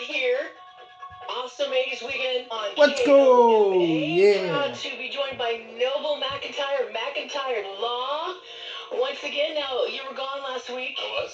here. Awesome 80s weekend on Let's go! Yeah. Proud to be joined by Noble McIntyre, McIntyre Law. Once again, now you were gone last week. I was.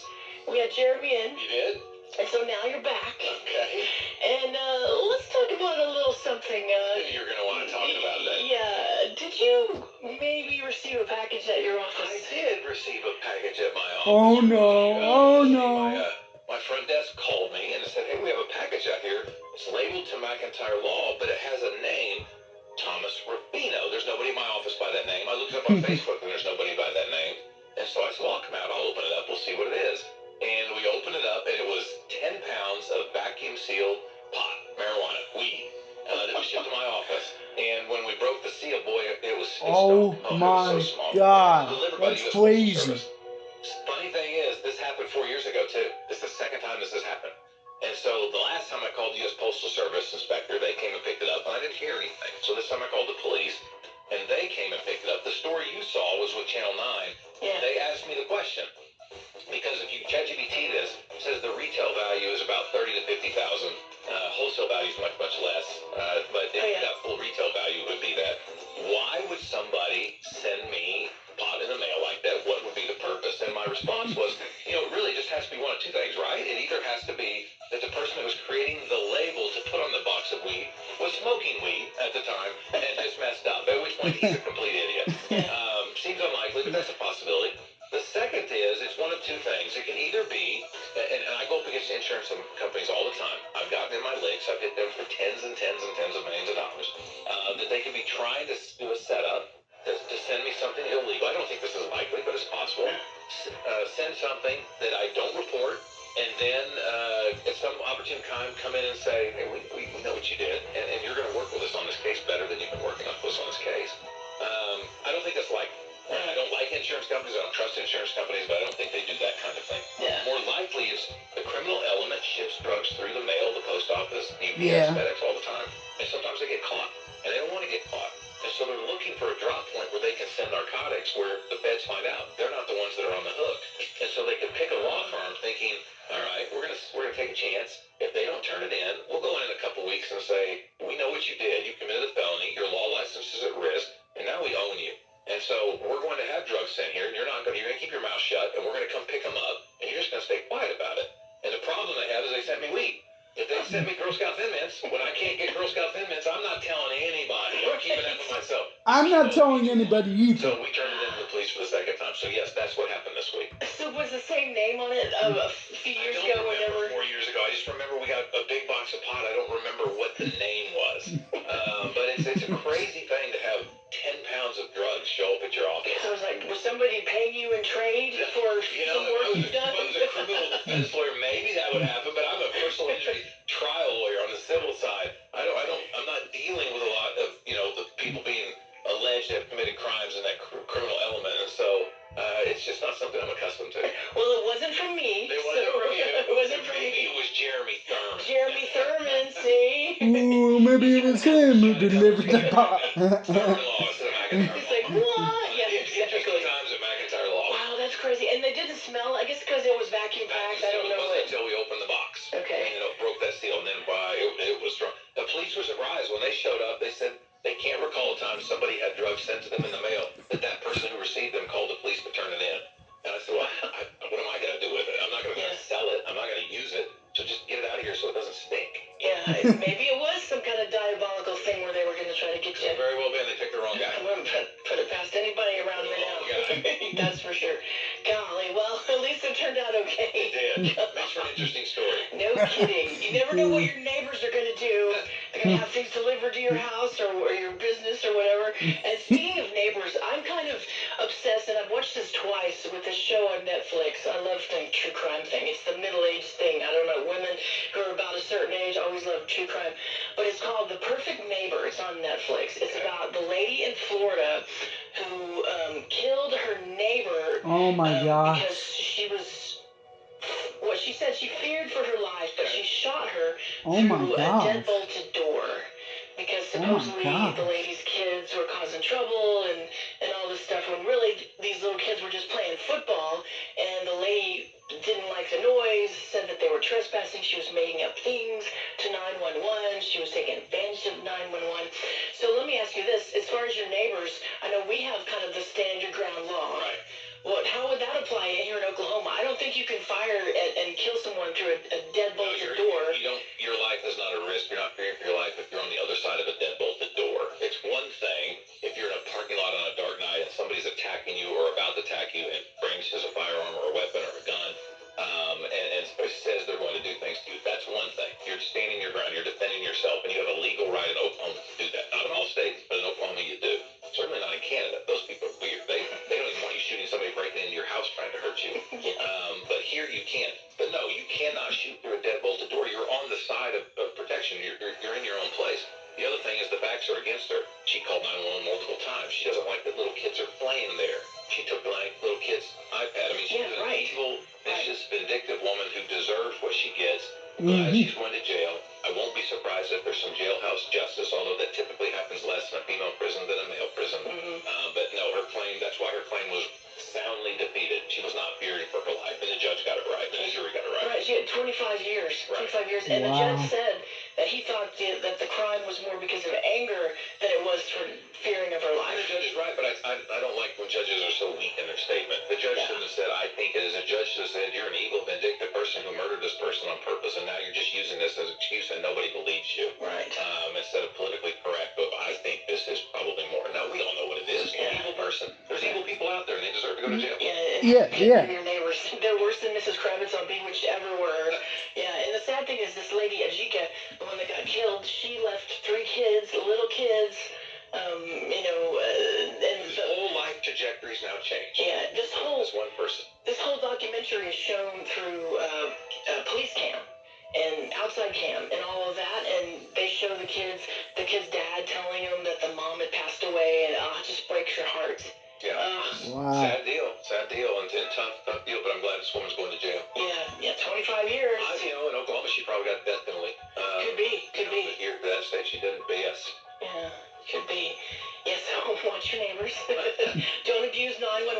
We had Jeremy in. You did? And so now you're back. Okay. And let's talk about a little something. You're going to want to talk about that. Yeah. Did you maybe receive a package at your office? I did receive a package at my office. Oh no. My front desk called me and said, hey, we have a package out here. It's labeled to McIntyre Law, but it has a name, Thomas Rufino. There's nobody in my office by that name. I looked it up on Facebook and there's nobody by that name. And so I said, well, I'll come out. I'll open it up. We'll see what it is. And we opened it up, and it was 10 pounds of vacuum-sealed pot, marijuana, weed, that was shipped to my office. And when we broke the seal, boy, it was Oh my God, that's crazy. Funny thing is, this happened 4 years ago, too. This is the second time this has happened. And so the last time I called the U.S. Postal Service inspector, they came and picked it up, and I didn't hear anything. So this time I called the police, and they came and picked it up. The story you saw was with Channel 9. Yeah. They asked me the question. Because if you ChatGPT this, it says the retail value is about $30,000 to $50,000. Wholesale value is much, much less. But if you got full retail value, it would be that. Why would somebody send me pot in the mail like that? What would be the purpose? And my response was, it really just has to be one of two things, right? It either has to be that the person who was creating the label to put on the box of weed was smoking weed at the time and just messed up, at which point he's a complete idiot. Seems unlikely, but that's a possibility. The second is, it's one of two things. It can either be, and I go up against insurance companies all the time. I've gotten in my licks. I've hit them for tens and tens and tens of millions of dollars. That they could be trying to do a setup to send me something illegal. I don't think this is likely, but it's possible. Send something that I don't report, and then at some opportune time come in and say, hey, we know what you did, and you're going to work with us on this case better than you've been working with us on this case. I don't think that's likely. I don't like insurance companies. I don't trust insurance companies, but I don't think they do that kind of thing. Yeah. More likely is the criminal element ships drugs through the mail, the post office, UPS, FedEx all the time, and sometimes they get caught, and they don't want to get caught. And so they're looking for a drop point where they can send narcotics where the feds find out they're not the ones that are on the hook. And so they can pick a law firm thinking, all right, we're gonna take a chance. If they don't turn it in, we'll go in a couple weeks and say, we know what you did. You committed a felony. Your law license is at risk, and now we own you. And so we're going to have drugs sent here, and you're going to keep your mouth shut, and we're going to come pick them up, and you're just going to stay quiet about it. And the problem they have is they sent me weed. If they sent me Girl Scout Thin Mints, when I can't get Girl Scout Thin Mints, I'm not telling anybody. I'm keeping that for myself. I'm not telling anybody either. So we turned it in to the police for the second time. So yes, that's what happened this week. So was the same name on it a few years ago, whatever? 4 years ago. I just remember we got a big box of pot. I don't remember what the name was. But it's a crazy thing to have 10 pounds of drugs show up at your office. I was like, was somebody paying you in trade for some work you've done? If I was a criminal defense lawyer, maybe that would happen, but I'm a personal injury trial lawyer on the civil side. I'm not dealing with a lot of, the people being alleged to have committed crimes in that criminal element, and so it's just not something I'm accustomed to. Well, it wasn't from me. It wasn't from you. It wasn't from Maybe me. it was Jeremy Thurman. Jeremy Thurman, see? Ooh, maybe it was him who delivered the pot. Thurman-Law instead of McIntyre It's like, what? Yeah, Interesting times at McIntyre Law. Wow, that's crazy. And they didn't smell, I guess because it was vacuum packed. I don't know what. Until we opened the box. Okay. And, broke that seal, and then it was strong. The police were surprised when they showed up. They said they can't recall a time somebody had drugs sent to them in the mail that person who received them called the police to turn it in. And I said, well, what am I going to do with it? I'm not going to sell it. I'm not going to use it. So just get it out of here so it doesn't stink. Yeah, maybe it was some kind of diabolical thing where they were going to try to get you. Very well been. They picked the wrong guy. I wouldn't put it past anybody around me now. That's for sure. Golly, well, at least it turned out okay. It did. Makes for an interesting story. No kidding. You never know what your neighbors are going to do. They're going to have things delivered to your house or your business or whatever. And speaking of neighbors, I'm kind of obsessed, and I've watched this twice with this show on Netflix. I love the true crime thing. It's the middle-aged thing. I don't know, women who are about a certain age always love true crime. But it's called The Perfect Neighbor. It's on Netflix. It's about the lady in Florida who killed her neighbor. Oh my gosh. Because she was, what she said, she feared for her life, but she shot her through a dead-bolted door. Because supposedly the lady's kids were causing trouble and all this stuff, when really these little kids were just playing football, and the lady didn't like the noise, said that they were trespassing. She was making up things to 911. She was taking advantage of 911. So let me ask you this. As far as your neighbors, I know we have kind of the stand your ground law. Right. Well, how would that apply here in Oklahoma? I don't think you can fire and kill someone through a deadbolted door. Your life is not at risk. You're not fearing for your life if you're on the other side of a deadbolted door. It's one thing if you're in a parking lot on a dark night and somebody's attacking you or about to attack you and brandishes a firearm or a weapon or a gun, and says they're going to do things to you. That's one thing. You're standing your ground. You're defending yourself, and you have a legal right in Oklahoma to do that. Not in all states, but in Oklahoma you do. Certainly not in Canada. Those people are weird. They don't even want you shooting somebody breaking into your house trying to hurt you. But here you can't. But no, you cannot shoot through a deadbolted door. You're on the side of protection. You're in your own place. The other thing is the facts are against her. She called 911 multiple times. She doesn't like that little kids are playing there. She took like little kids' iPad. I mean, she's an evil, vicious, vindictive woman who deserves what she gets. Glad she's going to jail. I won't be surprised if there's some jailhouse justice, although that typically happens less in a female prison than a male prison. But no, her claim, that's why her claim was soundly defeated. She was not fearing for her life, and the judge got it right, and the jury got it right. Right, she had 25 years. Right. 25 years. And the judge said that he thought that the crime was more because of anger than it was for fearing of her life. And the judge is right, but I don't like when judges are so weak in their statement. The judge shouldn't have said, I think it is. A judge should have said, you're an evil, vindictive person who murdered this person on purpose, and now you're just using this as an excuse, and nobody believes you. Right. Instead of politically correct, but I think this is probably more. No, we all know what it is. You're an evil person. There's evil people out there, and they deserve to go to jail. Yeah. Your neighbors, they're worse than Mrs. Kravitz on Bewitched everywhere. Yeah, and the sad thing is this lady, Ajika, the one that got killed, she left 3 kids, little kids, and his whole life trajectory's now changed. Yeah, this one person. This whole documentary is shown through police cam and outside cam and all of that, and they show the kid's dad telling him that the mom had passed away, and it just breaks your heart. Yeah. Wow. Sad deal, and tough deal. But I'm glad this woman's going to jail. Yeah, 25 years. In Oklahoma, she probably got the death penalty. Could be. But here, for that state, she didn't. But yes. Yeah, could be. Yes, watch your neighbors. Don't abuse 911.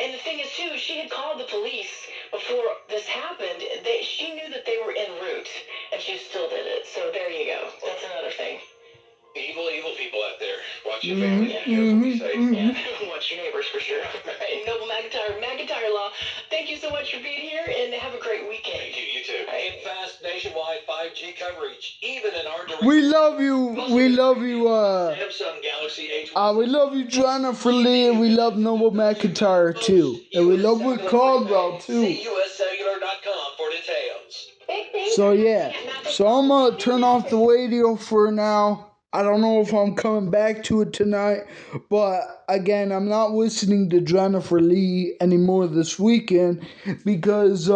And the thing is, too, she had called the police before this happened. She knew that they were en route, and she still did it. So there you go. That's another thing. Evil people out there. Watch your family. Be safe. Yeah. Watch your neighbors for sure. Right. Noble McIntyre Law. Thank you so much for being here, and have a great weekend. Thank you. You too. Right. Fast nationwide 5G coverage, even in hard to reach. We love you. We love you. Samsung Galaxy A20. We love you, Jennifer Lee, and we love Noble McIntyre too, and we love Rick Caldwell too. See uscellular.com for details. So yeah, so I'm gonna turn off the radio for now. I don't know if I'm coming back to it tonight, but again, I'm not listening to Jennifer Lee anymore this weekend because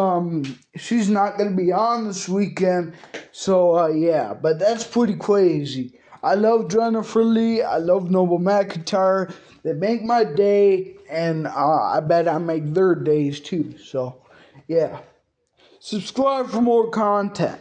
she's not gonna be on this weekend. So yeah, but that's pretty crazy. I love Jennifer Lee. I love Noble McIntyre. They make my day, and I bet I make their days too. So yeah, subscribe for more content.